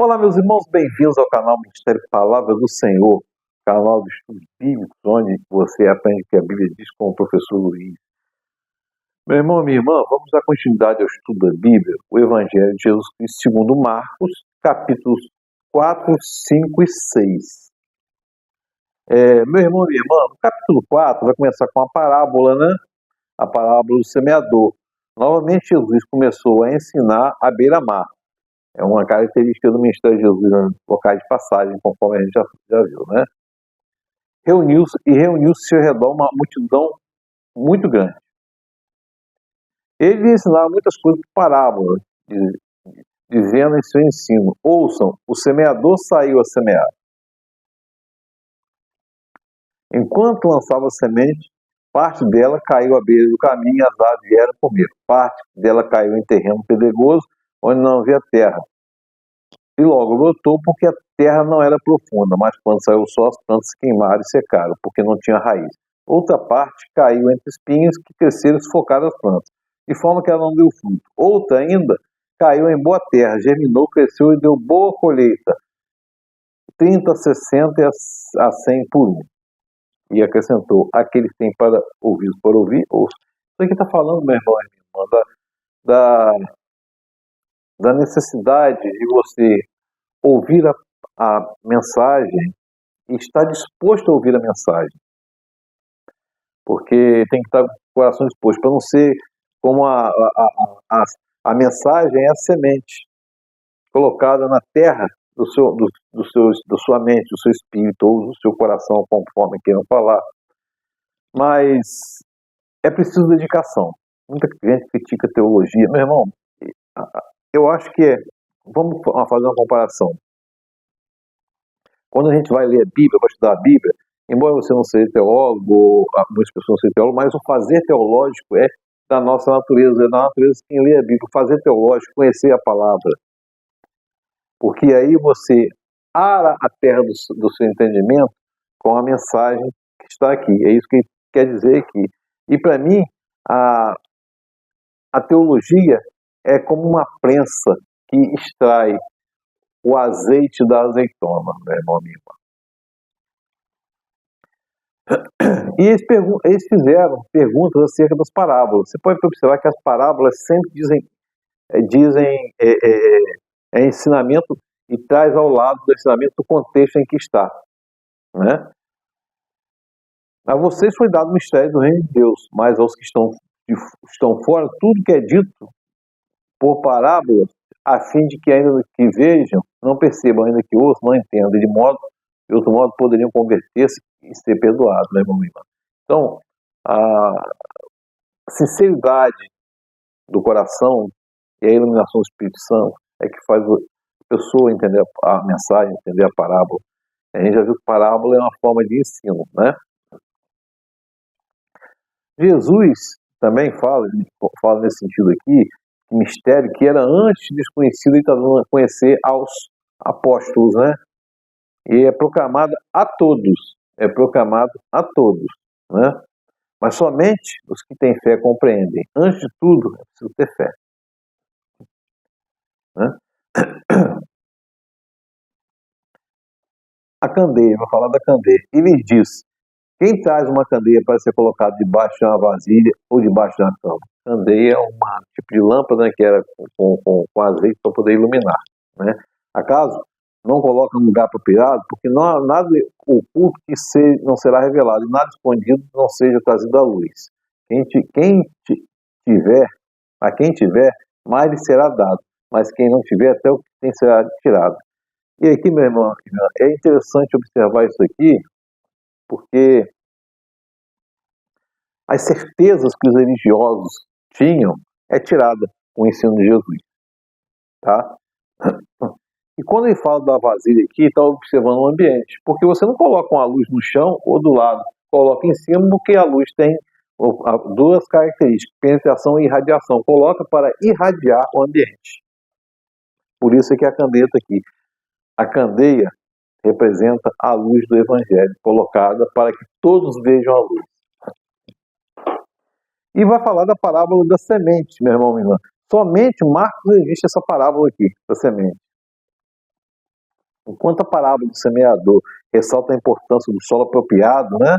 Olá, meus irmãos, bem-vindos ao canal Ministério Palavra do Senhor, canal de estudos bíblicos, onde você aprende o que a Bíblia diz com o professor Luiz. Meu irmão, minha irmã, vamos dar continuidade ao estudo da Bíblia, o Evangelho de Jesus Cristo segundo Marcos, capítulos 4, 5 e 6. Meu irmão e minha irmã, no capítulo 4 vai começar com a parábola, né? A parábola do semeador. Novamente, Jesus começou a ensinar à beira-mar. É uma característica do ministério de Jesus nos locais de passagem, conforme a gente já viu, né? Reuniu-se ao redor uma multidão muito grande. Ele ensinava muitas coisas por parábola, dizendo em seu ensino: ouçam, o semeador saiu a semear. Enquanto lançava a semente, parte dela caiu à beira do caminho e as aves vieram comer. Parte dela caiu em terreno pedregoso, onde não havia terra. E logo brotou porque a terra não era profunda, mas quando saiu o sol, as plantas se queimaram e secaram, porque não tinha raiz. Outra parte caiu entre espinhos que cresceram e sufocaram as plantas, de forma que ela não deu fruto. Outra ainda caiu em boa terra, germinou, cresceu e deu boa colheita, 30, 60 a 100 por um. E acrescentou: aqueles que têm para ouvir, ouça. Isso aqui está falando, meu irmão e minha irmã, da necessidade de você ouvir a mensagem e estar disposto a ouvir a mensagem. Porque tem que estar com o coração disposto, para não ser como a mensagem é a semente colocada na terra da sua mente, do seu espírito ou do seu coração, conforme queiram falar. Mas é preciso dedicação. Muita gente critica a teologia. Meu irmão, eu acho que vamos fazer uma comparação. Quando a gente vai ler a Bíblia, vai estudar a Bíblia, embora você não seja teólogo, muitas pessoas não sejam teólogos, mas o fazer teológico é da nossa natureza, é da natureza de quem lê a Bíblia. O fazer teológico, conhecer a palavra. Porque aí você ara a terra do seu entendimento com a mensagem que está aqui. É isso que ele quer dizer aqui. E para mim, a teologia é como uma prensa que extrai o azeite da azeitona, meu irmão, minha irmã. E eles fizeram perguntas acerca das parábolas. Você pode observar que as parábolas sempre dizem ensinamento e traz ao lado do ensinamento o contexto em que está, né? A vocês foi dado o mistério do reino de Deus, mas aos que estão fora, tudo que é dito por parábolas, a fim de que ainda que vejam, não percebam, ainda que ouçam, não entendam, de outro modo poderiam converter-se e ser perdoados, né, irmão? Então, a sinceridade do coração e a iluminação do Espírito Santo é que faz a pessoa entender a mensagem, entender a parábola. A gente já viu que parábola é uma forma de ensino, né? Jesus também fala nesse sentido aqui, mistério que era antes desconhecido e está dando a conhecer aos apóstolos, né? E é proclamado a todos, né? Mas somente os que têm fé compreendem. Antes de tudo, é preciso ter fé, né? A candeia, vou falar da candeia. Ele diz: quem traz uma candeia para ser colocada debaixo de uma vasilha ou debaixo de uma cama? Candeia é um tipo de lâmpada, né, que era com azeite para poder iluminar, né? Acaso não coloca no lugar apropriado, porque não há nada oculto que não será revelado, e nada escondido não seja trazido à luz. A quem tiver, mais lhe será dado, mas quem não tiver, até o que tem será tirado. E aqui, meu irmão, é interessante observar isso aqui, porque as certezas que os religiosos tinham é tirada com o ensino de Jesus, tá? E quando ele fala da vasilha aqui, está observando o ambiente, porque você não coloca uma luz no chão ou do lado, coloca em cima, porque a luz tem duas características, penetração e irradiação. Coloca para irradiar o ambiente. Por isso é que a candeia está aqui. A candeia representa a luz do Evangelho, colocada para que todos vejam a luz. E vai falar da parábola da semente, meu irmão, minha irmã. Somente Marcos existe essa parábola aqui, da semente. Enquanto a parábola do semeador ressalta a importância do solo apropriado, né,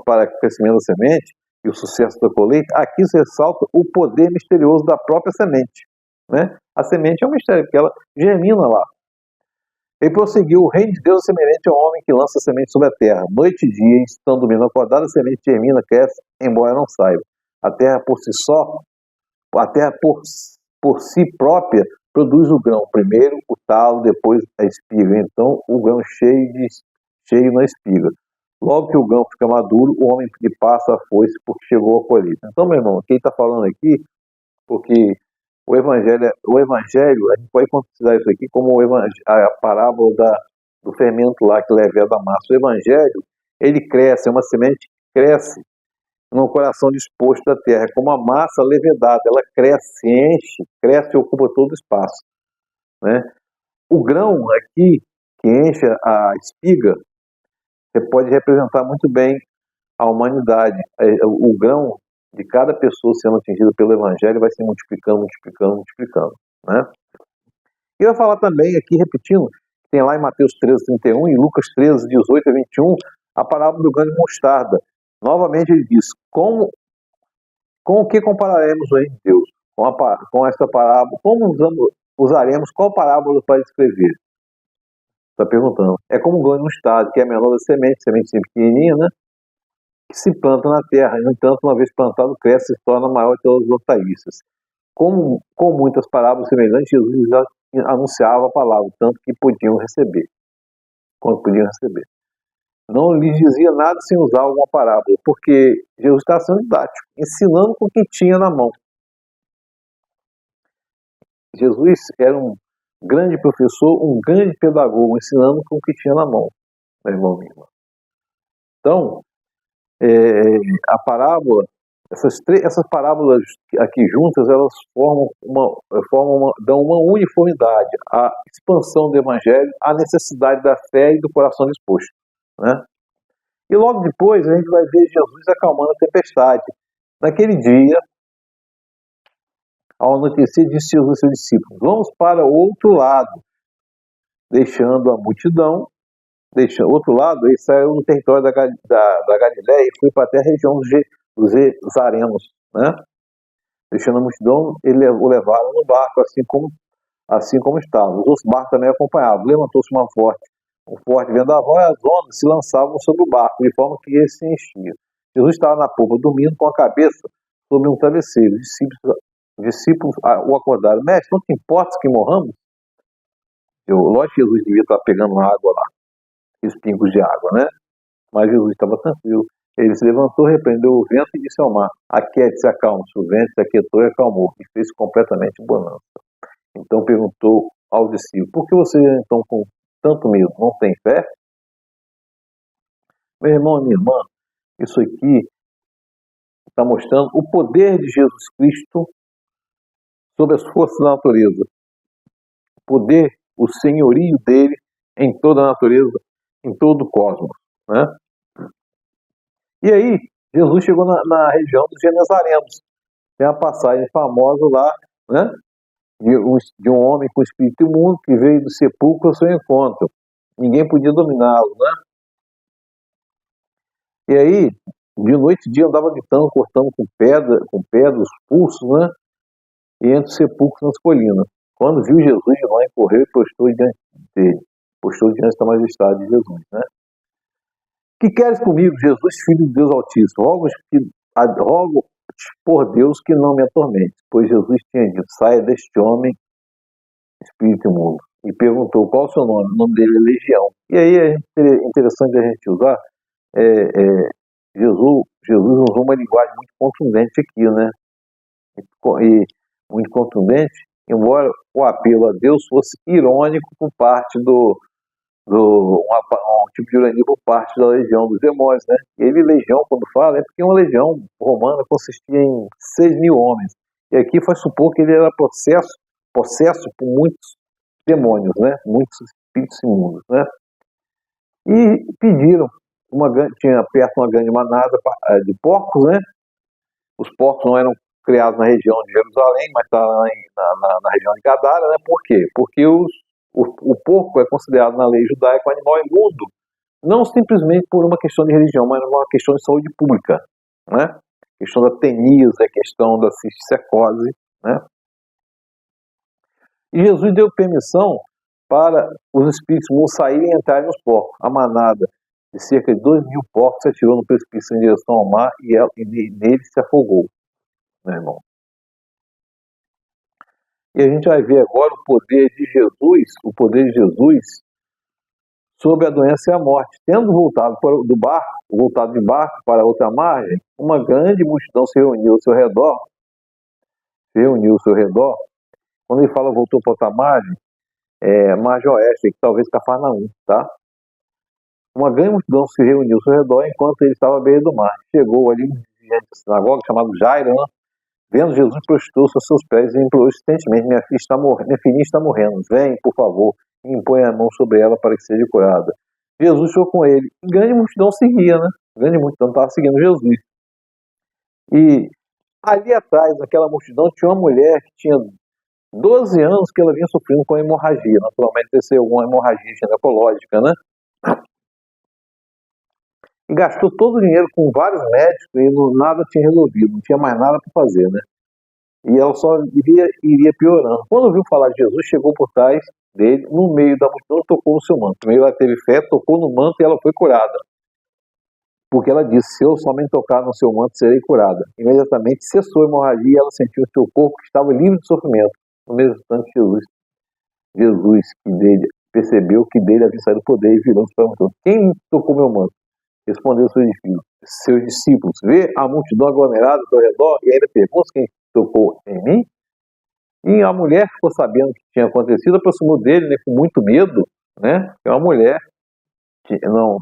para o crescimento da semente e o sucesso da colheita, aqui se ressalta o poder misterioso da própria semente. Né? A semente é um mistério, porque ela germina lá. Ele prosseguiu: o reino de Deus é semelhante ao homem que lança a semente sobre a terra. Noite e dia, estando dormindo acordado, a semente germina, cresce, embora não saiba. A terra por si só, a terra por si própria, produz o grão. Primeiro o talo, depois a espiga. Então o grão cheio na espiga. Logo que o grão fica maduro, o homem lhe passa a foice porque chegou a colheita. Então, meu irmão, quem está falando aqui, porque o evangelho, a gente pode considerar isso aqui como a parábola do fermento lá que leva da massa. O evangelho, ele cresce, é uma semente que cresce no coração disposto da terra, é como a massa levedada, ela cresce, enche, cresce e ocupa todo o espaço. Né? O grão aqui, que enche a espiga, você pode representar muito bem a humanidade. O grão de cada pessoa sendo atingida pelo evangelho vai se multiplicando. Né? E eu vou falar também aqui, repetindo, tem lá em Mateus 13:31 e Lucas 13:18-21, a parábola do grão de mostarda. Novamente ele diz: com o que compararemos o reino de Deus? Com essa parábola, como usaremos qual parábola para descrever? Está perguntando. É como um grão de mostarda, que é a menor das sementes, semente pequenininha, né? Que se planta na terra, e no entanto, uma vez plantado, cresce e se torna maior que todas as hortaliças. Com muitas parábolas semelhantes, Jesus já anunciava a palavra, tanto que podiam receber. Quando podiam receber. Não lhes dizia nada sem usar alguma parábola, porque Jesus estava sendo didático, ensinando com o que tinha na mão. Jesus era um grande professor, um grande pedagogo, ensinando com o que tinha na mão, meu irmão, minha irmã. Então, a parábola, essas parábolas aqui juntas, elas dão uma uniformidade à expansão do evangelho, à necessidade da fé e do coração disposto. Né? E logo depois a gente vai ver Jesus acalmando a tempestade. Naquele dia, ao anoitecer, disse Jesus aos seus discípulos: vamos para o outro lado. Deixando a multidão, outro lado, ele saiu do território da Galiléia e foi para até a região dos Gesarenos. Né? Deixando a multidão, o levaram no barco, assim como estava. Os outros barcos também acompanhavam. Levantou-se um forte vendaval e as ondas se lançavam sobre o barco, de forma que ele se enchia. Jesus estava na popa, dormindo com a cabeça sobre um travesseiro. Os discípulos o acordaram: mestre, não te importa que morramos? Lógico que Jesus devia estar pegando água lá, os pingos de água, né? Mas Jesus estava tranquilo. Ele se levantou, repreendeu o vento e disse ao mar: aquiete-se, acalme-se. O vento se aquietou e acalmou, e fez completamente bonança. Então perguntou ao discípulo: por que vocês estão com tanto medo? Não tem fé? Meu irmão, minha irmã, isso aqui está mostrando o poder de Jesus Cristo sobre as forças da natureza. O poder, o senhorio dele em toda a natureza, em todo o cosmos. Né? E aí, Jesus chegou na região dos Genesarenos. Tem a passagem famosa lá, né? De um homem com espírito imundo que veio do sepulcro ao seu encontro. Ninguém podia dominá-lo, né? E aí, de noite e dia, andava gritando, cortando com pedra os pulsos, né? E entre os sepulcros nas colinas. Quando viu Jesus de longe, correu e postou diante dele. Postou diante da majestade de Jesus, né? Que queres comigo, Jesus, filho de Deus Altíssimo? Rogo por Deus que não me atormente. Pois Jesus tinha dito: saia deste homem, espírito imundo. E perguntou: qual é o seu nome? O nome dele é Legião. E aí é interessante a gente usar. Jesus usou uma linguagem muito contundente aqui, né? E muito contundente, embora o apelo a Deus fosse irônico por parte um tipo de ironia por parte da legião dos demônios, né? Ele, legião, quando fala, é porque uma legião romana consistia em 6.000 homens. E aqui faz supor que ele era possesso por muitos demônios, né? Muitos espíritos imundos, né? E pediram, tinha perto uma grande manada de porcos, né? Os porcos não eram criados na região de Jerusalém, mas estavam na região de Gadara, né? Por quê? Porque o porco é considerado na lei judaica um animal imundo, não simplesmente por uma questão de religião, mas uma questão de saúde pública, né? Questão da tenisa, questão da cisticercose, né? E Jesus deu permissão para os espíritos imundos saírem e entrarem nos porcos. A manada de cerca de 2.000 porcos se atirou no precipício em direção ao mar e nele se afogou, meu irmão. E a gente vai ver agora o poder de Jesus sobre a doença e a morte. Tendo voltado de barco para outra margem, uma grande multidão se reuniu ao seu redor. Quando ele fala voltou para outra margem, margem oeste, que talvez Cafarnaum, tá? Uma grande multidão se reuniu ao seu redor enquanto ele estava à beira do mar. Chegou ali um dirigente da sinagoga chamado Jairo, vendo Jesus, prostrou-se aos seus pés e implorou insistentemente: minha filhinha está morrendo, vem, por favor, e impõe a mão sobre ela para que seja curada. Jesus foi com ele, e grande multidão seguia, né? Grande multidão estava seguindo Jesus. E ali atrás, naquela multidão, tinha uma mulher que tinha 12 anos que ela vinha sofrendo com hemorragia. Naturalmente, deve ser alguma hemorragia ginecológica, né? E gastou todo o dinheiro com vários médicos e nada tinha resolvido, não tinha mais nada para fazer, né? E ela só iria piorando. Quando ouviu falar de Jesus, chegou por trás dele, no meio da multidão, tocou no seu manto. Primeiro ela teve fé, tocou no manto e ela foi curada. Porque ela disse: se eu somente tocar no seu manto, serei curada. Imediatamente cessou a hemorragia e ela sentiu o seu corpo que estava livre de sofrimento. No mesmo instante, Jesus que dele, percebeu que dele havia saído o poder e virou-se para a multidão: quem tocou meu manto? Respondeu seus discípulos: vê a multidão aglomerada ao redor e ainda pergunta quem tocou em mim? E a mulher ficou sabendo o que tinha acontecido, aproximou dele, né, com muito medo, né? É uma mulher que não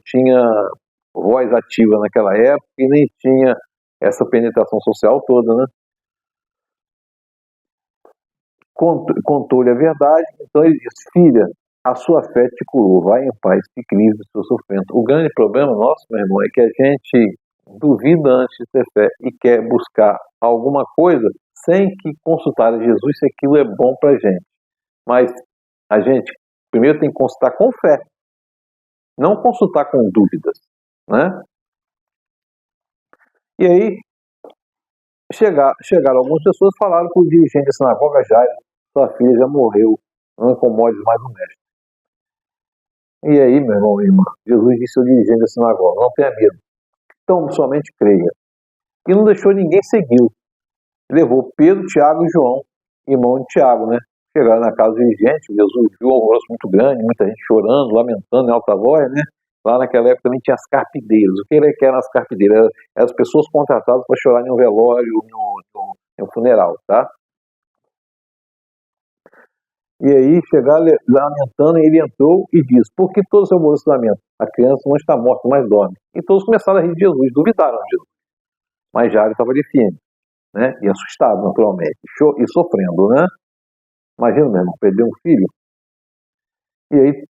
tinha voz ativa naquela época e nem tinha essa penetração social toda, né? Contou-lhe a verdade, então ele disse: filha, a sua fé te curou, vai em paz, fique livre do seu sofrimento. O grande problema nosso, meu irmão, é que a gente duvida antes de ter fé e quer buscar alguma coisa sem que consultar a Jesus se aquilo é bom para a gente. Mas a gente primeiro tem que consultar com fé, não consultar com dúvidas, né? E aí chegaram algumas pessoas, falaram para o dirigente da sinagoga: Jairo, sua filha já morreu, não incomode mais o mestre. E aí, meu irmão e irmã, Jesus disse ao dirigente da sinagoga: não tenha medo, então somente creia. E não deixou ninguém segui-lo. Levou Pedro, Tiago e João, irmão de Tiago, né? Chegaram na casa do dirigente, Jesus viu um alvoroço muito grande, muita gente chorando, lamentando em alta voz, né? Lá naquela época também tinha as carpideiras. O que eram as carpideiras? Eram as pessoas contratadas para chorar em um velório, em um funeral, tá? E aí chegaram lamentando, e ele entrou e disse: por que todo esse alvoroço lamento? A criança não está morta, mas dorme. E todos começaram a rir de Jesus, duvidaram de Jesus. Mas Jairo estava ali firme, né? E assustado, naturalmente, e sofrendo, né? Imagina, meu irmão, perder um filho. E aí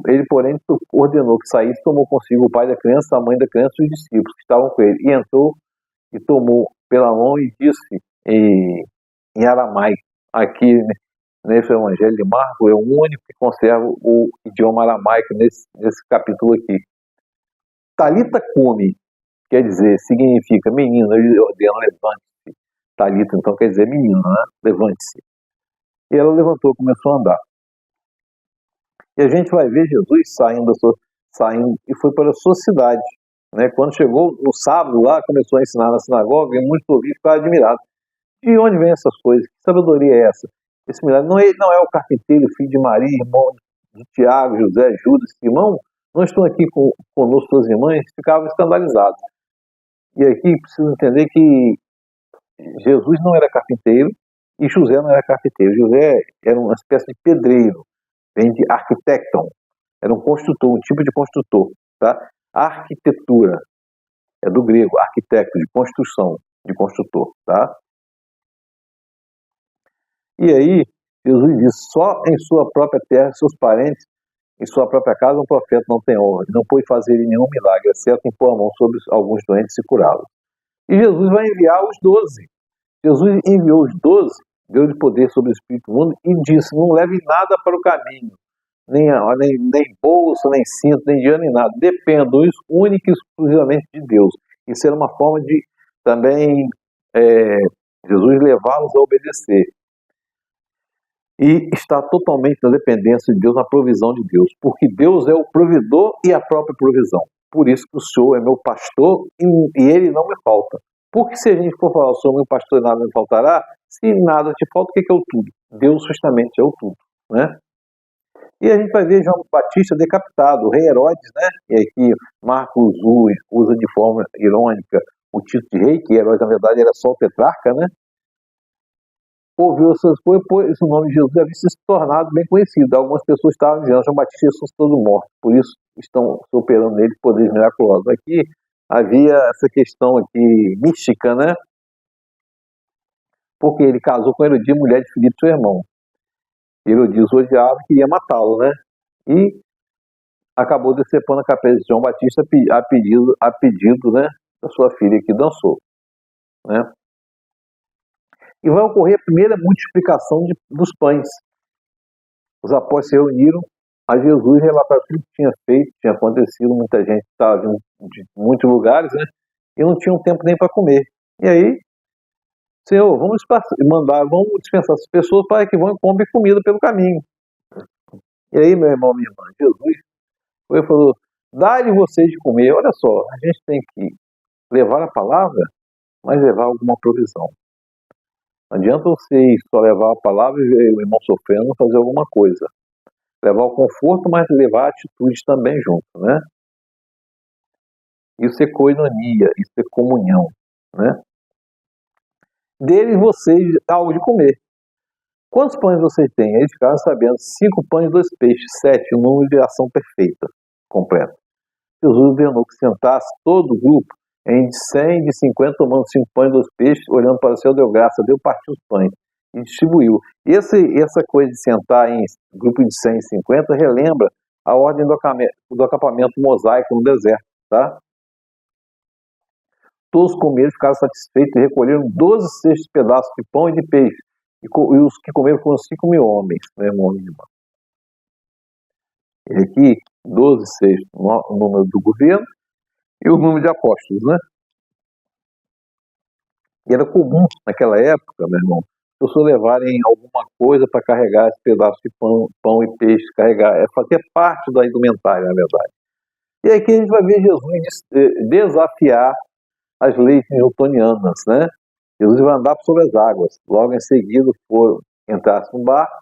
ele, porém, ordenou que saísse, tomou consigo o pai da criança, a mãe da criança e os discípulos que estavam com ele. E entrou e tomou pela mão e disse em aramaico. Aqui, nesse evangelho de Marcos, é o único que conserva o idioma aramaico nesse capítulo aqui. Talita cumi, quer dizer, significa menino, ele ordena: levante-se. Talita, então, quer dizer menino, né? Levante-se. E ela levantou e começou a andar. E a gente vai ver Jesus saindo e foi para a sua cidade, né? Quando chegou no sábado lá, começou a ensinar na sinagoga, e muitos ouviram e ficaram admirados. De onde vem essas coisas? Que sabedoria é essa? Esse milagre não é o carpinteiro, filho de Maria, irmão de Tiago, José, Judas, Simão? Não estão aqui conosco suas irmãs? Ficavam escandalizados. E aqui precisa entender que Jesus não era carpinteiro e José não era carpinteiro. José era uma espécie de pedreiro, vem de arquitecton, era um construtor, um tipo de construtor, tá? Arquitetura é do grego, arquitecto, de construção, de construtor, tá? E aí, Jesus diz: só em sua própria terra, seus parentes, em sua própria casa, um profeta não tem honra. Não pôde fazer nenhum milagre, exceto impor a mão sobre alguns doentes e curá-los. E Jesus vai enviar os 12. Jesus enviou os 12 deu-lhe poder sobre o espírito do mundo e disse: não leve nada para o caminho, nem bolsa, nem cinto, nem dinheiro, nem nada. Dependam única e exclusivamente de Deus. Isso era uma forma de também Jesus levá-los a obedecer. E está totalmente na dependência de Deus, na provisão de Deus, porque Deus é o provedor e a própria provisão. Por isso que o Senhor é meu pastor e Ele não me falta. Porque se a gente for falar, o Senhor é meu pastor e nada me faltará, se nada te falta, o que é o tudo? Deus justamente é o tudo, né? E a gente vai ver João Batista decapitado, o rei Herodes, né? E aqui Marcos usa de forma irônica o título de rei, que Herodes na verdade era só o tetrarca, né? Ouviu essas coisas, pois o nome de Jesus deve se tornado bem conhecido. Algumas pessoas estavam dizendo João Batista ressuscitou do morto, por isso estão operando nele poderes miraculosos. Aqui havia essa questão aqui mística, né? Porque ele casou com Herodias, mulher de Filipe, seu irmão. Herodias o odiava e queria matá-lo, né? E acabou decepando a cabeça de João Batista a pedido, né, da sua filha que dançou, né? E vai ocorrer a primeira multiplicação dos pães. Os apóstolos se reuniram a Jesus, relataram tudo que tinha feito, tinha acontecido, muita gente estava vindo de muitos lugares, né? E não tinham tempo nem para comer. E aí, Senhor, vamos dispensar essas pessoas para que vão e comprem comida pelo caminho. E aí, meu irmão, minha irmã, Jesus falou: dá-lhe vocês de comer. Olha só, a gente tem que levar a palavra, mas levar alguma provisão. Não adianta vocês só levar a palavra e ver o irmão sofrendo, fazer alguma coisa. Levar o conforto, mas levar a atitude também junto, né? Isso é koinonia, isso é comunhão, né? Deles vocês algo de comer. Quantos pães vocês têm? Eles ficaram sabendo: 5 pães e 2 peixes, 7, o número de ação perfeita, completa. Jesus ordenou que sentasse todo o grupo em de 100, de 50, tomando 5 pães e 2 peixes, olhando para o céu, deu graça, partiu os pães e distribuiu. Essa coisa de sentar em grupo de 100 e 50 relembra a ordem do acampamento mosaico no deserto, tá? Todos comeram, ficaram satisfeitos e recolheram 12 cestos pedaços de pão e de peixe. E os que comeram foram 5.000 homens, meu irmão e irmã. E aqui, 12 cestos, o número do governo e o número de apóstolos, né? E era comum naquela época, meu irmão, as pessoas levarem alguma coisa para carregar esse pedaço de pão e peixe, fazer parte da indumentária, na verdade. E aqui a gente vai ver Jesus desafiar as leis newtonianas, né? Jesus vai andar sobre as águas. Logo em seguida, entrasse no barco,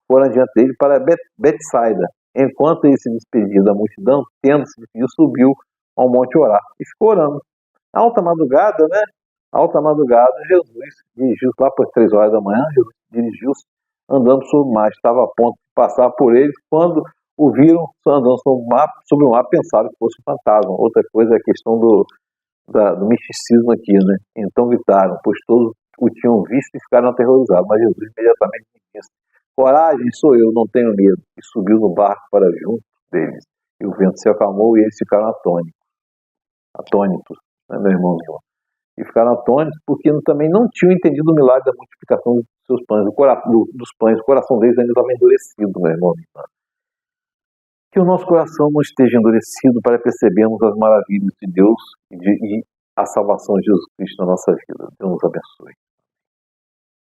foram adiante dele para Betsaida. Enquanto ele se despedia da multidão, tendo se despedido, subiu ao monte orar e ficou orando. Alta madrugada, né? Alta madrugada, Jesus dirigiu-se lá por 3 horas da manhã, Jesus dirigiu-se andando sobre o mar, estava a ponto de passar por eles, quando o viram andando sobre o mar, pensaram que fosse um fantasma. Outra coisa é a questão do misticismo aqui, né? Então gritaram, pois todos o tinham visto e ficaram aterrorizados, mas Jesus imediatamente disse: coragem, sou eu, não tenho medo. E subiu no barco para junto deles. E o vento se acalmou e eles ficaram atônitos, né, meu irmão? E ficaram atônitos porque também não tinham entendido o milagre da multiplicação dos seus pães, dos pães. O coração deles ainda estava endurecido, meu irmão. Que o nosso coração não esteja endurecido para percebermos as maravilhas de Deus e a salvação de Jesus Cristo na nossa vida. Deus nos abençoe.